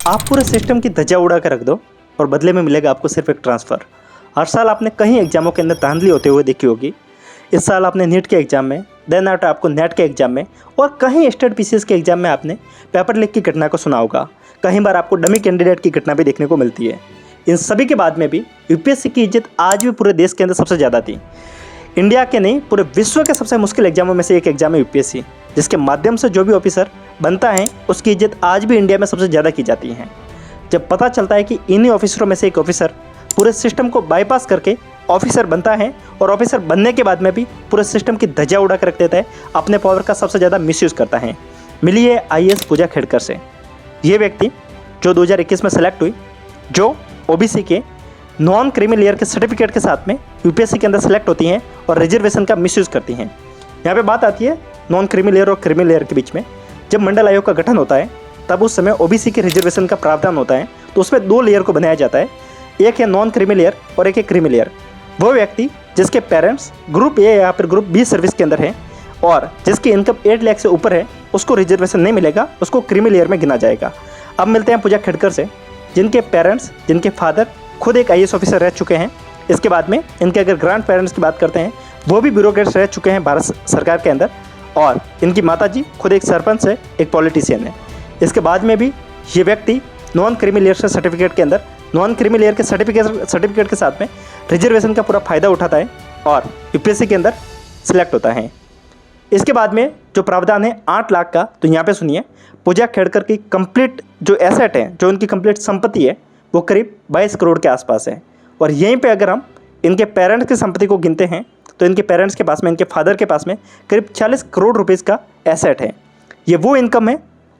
आप पूरे सिस्टम की धज्जियां उड़ा कर रख दो और बदले में मिलेगा आपको सिर्फ एक ट्रांसफ़र। हर साल आपने कई एग्जामों के अंदर धांधली होते हुए देखी होगी। इस साल आपने नीट के एग्जाम में, देन आफ्टर आपको नेट के एग्जाम में और कहीं स्टेट पीसीएस के एग्जाम में आपने पेपर लीक की घटना को सुना होगा। कई बार आपको डमी कैंडिडेट की घटना भी देखने को मिलती है। इन सभी के बाद में भी यूपीएससी की इज्जत आज भी पूरे देश के अंदर सबसे ज़्यादा थी। इंडिया के नहीं, पूरे विश्व के सबसे मुश्किल एग्जामों में से एक एग्जाम है यूपीएससी, जिसके माध्यम से जो भी ऑफिसर बनता है उसकी इज्जत आज भी इंडिया में सबसे ज़्यादा की जाती है। जब पता चलता है कि इन्हीं ऑफिसरों में से एक ऑफिसर पूरे सिस्टम को बाईपास करके ऑफिसर बनता है और ऑफिसर बनने के बाद में भी पूरे सिस्टम की धज्जियां उड़ा कर रख देता है, अपने पावर का सबसे ज़्यादा मिसयूज़ करता है। मिली है आईएएस पूजा खेड़कर से। ये व्यक्ति जो 2021 में सेलेक्ट हुई, जो ओबीसी के नॉन क्रीमी लेयर के सर्टिफिकेट के साथ में यूपीएससी के अंदर सेलेक्ट होती हैं और रिजर्वेशन का मिसयूज़ करती हैं। यहाँ पे बात आती है नॉन क्रीमी लेयर और क्रीमी लेयर के बीच में। जब मंडल आयोग का गठन होता है तब उस समय ओबीसी के रिजर्वेशन का प्रावधान होता है, तो उसमें 2 लेयर को बनाया जाता है। एक है नॉन क्रीमी लेयर और एक है क्रीमी लेयर। वो व्यक्ति जिसके पेरेंट्स ग्रुप ए या फिर ग्रुप बी सर्विस के अंदर है और जिसकी इनकम 8 लाख से ऊपर है, उसको रिजर्वेशन नहीं मिलेगा, उसको क्रीमी लेयर में गिना जाएगा। अब मिलते हैं पूजा खेड़कर से, जिनके पेरेंट्स, जिनके फादर खुद एक आईएएस ऑफिसर रह चुके हैं। इसके बाद में इनके अगर ग्रैंड पेरेंट्स की बात करते हैं, वो भी ब्यूरोक्रेट्स रह चुके हैं भारत सरकार के अंदर, और इनकी माताजी खुद एक सरपंच है, एक पॉलिटिशियन है। इसके बाद में भी ये व्यक्ति नॉन क्रीमी लेयर के सर्टिफिकेट के अंदर, नॉन क्रीमी लेयर के सर्टिफिकेट के साथ में रिजर्वेशन का पूरा फ़ायदा उठाता है और यूपीएससी के अंदर सिलेक्ट होता है। इसके बाद में जो प्रावधान है 8 लाख का, तो यहाँ पे सुनिए, पूजा खेड़कर की कंप्लीट जो एसेट है, जो उनकी कंप्लीट संपत्ति है, वो करीब 22 करोड़ के आसपास है। और यहीं पे अगर हम इनके पेरेंट्स की संपत्ति को गिनते हैं तो इनके पेरेंट्स के पास में, इनके फादर के पास में करीब 40 करोड़ रुपीज़ का एसेट है। ये वो इनकम है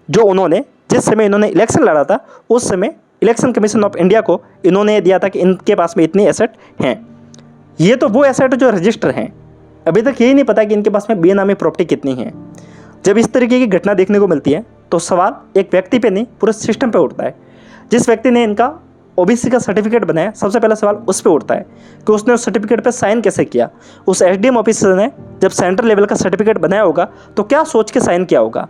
जो उन्होंने, जिस समय इन्होंने इलेक्शन लड़ा था, उस समय इलेक्शन कमीशन ऑफ इंडिया को इन्होंने दिया था कि इनके पास में इतनी एसेट हैं। ये तो वो एसेट जो रजिस्टर हैं, अभी तक यही नहीं पता कि इनके पास में बेनामी प्रॉपर्टी कितनी है। जब इस तरीके की घटना देखने को मिलती है तो सवाल एक व्यक्ति पे नहीं, पूरे सिस्टम पे उठता है। जिस व्यक्ति ने इनका ओबीसी का सर्टिफिकेट बनाया, सबसे पहला सवाल उस पे उठता है कि उसने उस सर्टिफिकेट पे साइन कैसे किया। उस एसडीएम ऑफिसर ने जब सेंट्रल लेवल का सर्टिफिकेट बनाया होगा तो क्या सोच के साइन किया होगा।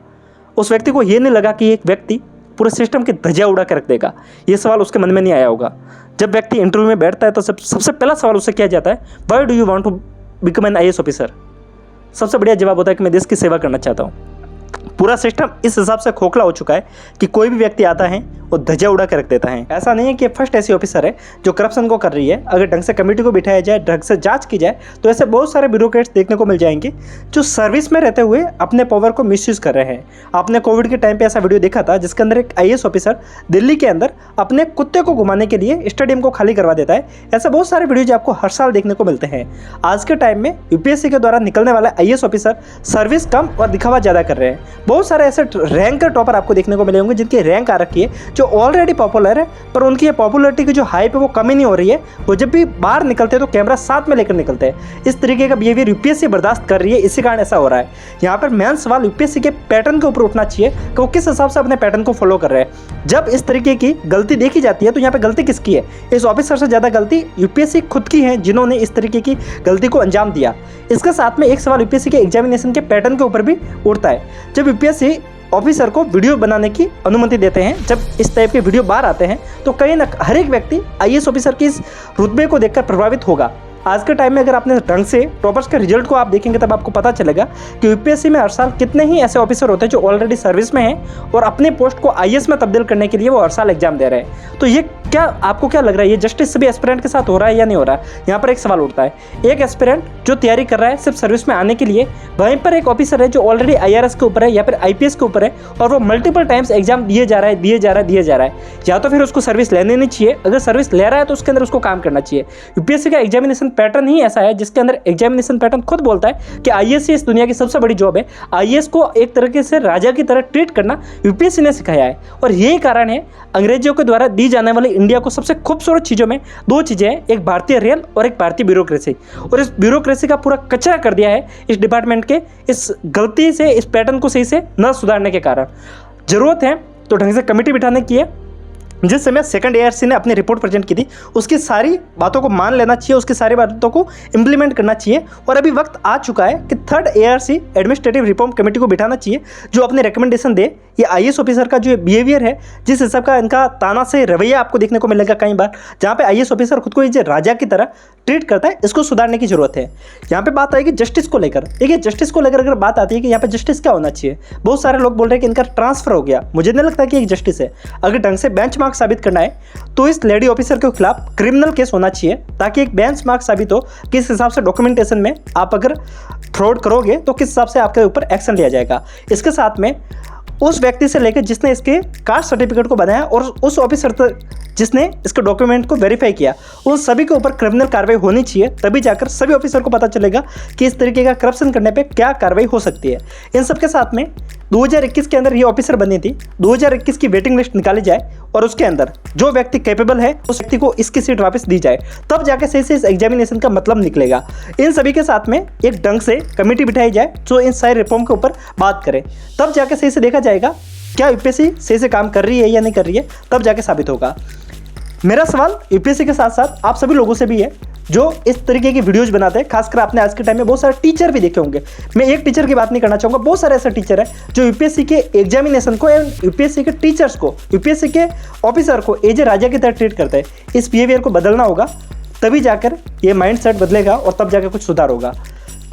उस व्यक्ति को ये नहीं लगा कि एक व्यक्ति पूरे सिस्टम की धज्जियां उड़ा कर रख देगा। ये सवाल उसके मन में नहीं आया होगा। जब व्यक्ति इंटरव्यू में बैठता है तो सबसे पहला सवाल उससे किया जाता है, why do you want to become an IAS officer. सबसे बढ़िया जवाब होता है कि मैं देश की सेवा करना चाहता हूँ। पूरा सिस्टम इस हिसाब से खोखला हो चुका है कि कोई भी व्यक्ति आता है वो धज्जियां उड़ा कर रख देता है। ऐसा नहीं है कि फर्स्ट ऐसी ऑफिसर है जो करप्शन को कर रही है। अगर ढंग से कमेटी को बिठाया जाए, ढंग से जांच की जाए, तो ऐसे बहुत सारे ब्यूरोक्रेट्स देखने को मिल जाएंगे जो सर्विस में रहते हुए अपने पावर को मिसयूज़ कर रहे हैं। आपने कोविड के टाइम पे ऐसा वीडियो देखा था जिसके अंदर एक आईएएस ऑफिसर दिल्ली के अंदर अपने कुत्ते को घुमाने के लिए स्टेडियम को खाली करवा देता है। ऐसे बहुत सारे वीडियो आपको हर साल देखने को मिलते हैं। आज के टाइम में यूपीएससी के द्वारा निकलने वाले आईएएस ऑफिसर सर्विस कम और दिखावा ज़्यादा कर रहे हैं। बहुत सारे ऐसे रैंक टॉपर आपको देखने को मिले होंगे जिनकी रैंक आ रखी है, जो ऑलरेडी पॉपुलर है, पर उनकी ये पॉपुलरिटी की जो हाइप है वो कमी नहीं हो रही है। वो जब भी बाहर निकलते हैं तो कैमरा साथ में लेकर निकलते हैं। इस तरीके का बिहेवियर यूपीएससी बर्दाश्त कर रही है, इसी कारण ऐसा हो रहा है। यहाँ पर मेन सवाल यूपीएससी के पैटर्न के ऊपर उठना चाहिए कि वो किस हिसाब से अपने पैटर्न को फॉलो कर रहे हैं। जब इस तरीके की गलती देखी जाती है तो यहाँ पर गलती किसकी है? इस ऑफिसर से ज़्यादा गलती यूपीएससी खुद की है, जिन्होंने इस तरीके की गलती को अंजाम दिया। इसके साथ में एक सवाल यूपीएससी के एग्जामिनेशन के पैटर्न के ऊपर भी उठता है। जब यूपीएससी ऑफिसर को वीडियो बनाने की अनुमति देते हैं, जब इस टाइप के वीडियो बाहर आते हैं, तो कहीं ना हर एक व्यक्ति आईएएस ऑफिसर की इस रुतबे को देखकर प्रभावित होगा। आज के टाइम में अगर आपने ढंग से टॉपर्स के रिजल्ट को आप देखेंगे तब आपको पता चलेगा कि यूपीएससी में हर साल कितने ही ऐसे ऑफिसर होते हैं जो ऑलरेडी सर्विस में हैं और अपने पोस्ट को आईएएस में तब्दील करने के लिए वो हर साल एग्जाम दे रहे हैं। तो ये क्या आपको क्या लग रहा है, ये जस्टिस सभी एस्पिरेंट के साथ हो रहा है या नहीं हो रहा है? यहाँ पर एक सवाल उठता है। एक एस्पिरेंट जो तैयारी कर रहा है सिर्फ सर्विस में आने के लिए, वहीं पर एक ऑफिसर है जो ऑलरेडी आईआरएस के ऊपर है या फिर आईपीएस के ऊपर है और वो मल्टीपल टाइम्स एग्जाम दिए जा रहा है। या तो फिर उसको सर्विस लेने नहीं चाहिए, अगर सर्विस ले रहा है तो उसके अंदर उसको काम करना चाहिए। यूपीएससी का एग्जामिनेशन पैटर्न ही ऐसा है जिसके अंदर एग्जामिनेशन पैटर्न खुद बोलता है कि आईएएस इस दुनिया की सबसे बड़ी जॉब है। आईएएस को एक तरीके से राजा की तरह ट्रीट करना यूपीएससी ने सिखाया है और यही कारण है अंग्रेजों के द्वारा दी जाने वाली इंडिया को सबसे खूबसूरत चीज़ों में 2 चीज़ें हैं, एक भारतीय रेल और एक भारतीय ब्यूरोक्रेसी। और इस ब्यूरोक्रेसी का पूरा कचरा कर दिया है इस डिपार्टमेंट के इस गलती से, इस पैटर्न को सही से न सुधारने के कारण। ज़रूरत है तो ढंग से कमेटी बिठाने की है। जिस समय सेकंड एआरसी ने अपनी रिपोर्ट प्रेजेंट की थी उसकी सारी बातों को मान लेना चाहिए, उसकी सारी बातों को इम्प्लीमेंट करना चाहिए। और अभी वक्त आ चुका है कि third ARC administrative reform committee को बिठाना चाहिए जो अपने रिकमेंडेशन दे ये आईएएस ऑफिसर का जो बिहेवियर है, जिस हिसाब का इनका तानाशाही रवैया आपको देखने को मिलेगा कई बार, जहाँ पे आईएएस ऑफिसर खुद को ये राजा की तरह ट्रीट करता है, इसको सुधारने की जरूरत है। यहाँ पे बात आएगी जस्टिस को लेकर। देखिए जस्टिस को लेकर अगर बात आती है कि यहाँ पे जस्टिस क्या होना चाहिए, बहुत सारे लोग बोल रहे हैं कि इनका ट्रांसफर हो गया। मुझे नहीं लगता कि एक जस्टिस है। अगर ढंग से बेंचमार्क साबित करना है तो इस लेडी ऑफिसर के खिलाफ क्रिमिनल केस होना चाहिए, ताकि एक बेंचमार्क साबित हो किस हिसाब से डॉक्यूमेंटेशन में आप अगर फ्रॉड करोगे तो किस हिसाब से आपके ऊपर एक्शन लिया जाएगा। इसके साथ में उस व्यक्ति से लेकर जिसने इसके कास्ट सर्टिफिकेट को बनाया और उस ऑफिसर तक जिसने इसके डॉक्यूमेंट को वेरीफाई किया, उन सभी के ऊपर क्रिमिनल कार्रवाई होनी चाहिए। तभी जाकर सभी ऑफिसर को पता चलेगा कि इस तरीके का करप्शन करने पे क्या कार्रवाई हो सकती है। इन सब के साथ में 2021 के अंदर ये ऑफिसर बनी थी, 2021 की वेटिंग लिस्ट निकाली जाए और उसके अंदर जो व्यक्ति कैपेबल है उस व्यक्ति को इसकी सीट वापस दी जाए, तब जाके सही से इस एग्जामिनेशन का मतलब निकलेगा। इन सभी के साथ में एक ढंग से कमेटी बिठाई जाए जो इन सारे रिफॉर्म के ऊपर बात करे, तब जाके सही से देखा जाएगा क्या यूपीएससी सही से काम कर रही है या नहीं कर रही है, तब जाके साबित होगा। मेरा सवाल यूपीएससी के साथ साथ आप सभी लोगों से भी है जो इस तरीके की वीडियोज बनाते हैं। खासकर आपने आज के टाइम में बहुत सारे टीचर भी देखे होंगे। मैं एक टीचर की बात नहीं करना चाहूँगा, बहुत सारे ऐसे टीचर हैं जो यूपीएससी के एग्जामिनेशन को एवं यूपीएससी के टीचर्स को, यूपीएससी के ऑफिसर को एज ए राजा की तरह ट्रीट करते हैं। इस बिहेवियर को बदलना होगा, तभी जाकर ये माइंड सेट बदलेगा और तब जाकर कुछ सुधार होगा।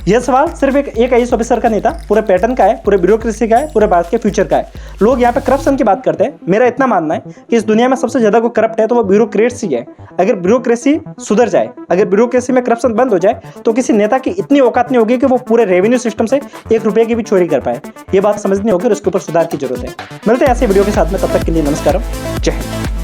यह सवाल सिर्फ एक आईएएस ऑफिसर का नहीं था, पूरे पैटर्न का है, पूरे ब्यूरोक्रेसी का है, पूरे भारत के फ्यूचर का है। लोग यहाँ पे करप्शन की बात करते हैं। मेरा इतना मानना है कि इस दुनिया में सबसे ज्यादा को करप्ट है तो वो ब्यूरोक्रेसी है। अगर ब्यूरोक्रेसी सुधर जाए, अगर ब्यूरोक्रेसी में करप्शन बंद हो जाए, तो किसी नेता की इतनी औकात नहीं होगी कि वो पूरे रेवेन्यू सिस्टम से 1 रुपये की भी चोरी कर पाए। ये बात समझनी होगी और उसके ऊपर सुधार की जरूरत है। मिलते हैं ऐसे वीडियो के साथ में, तब तक के लिए नमस्कार, जय हिंद।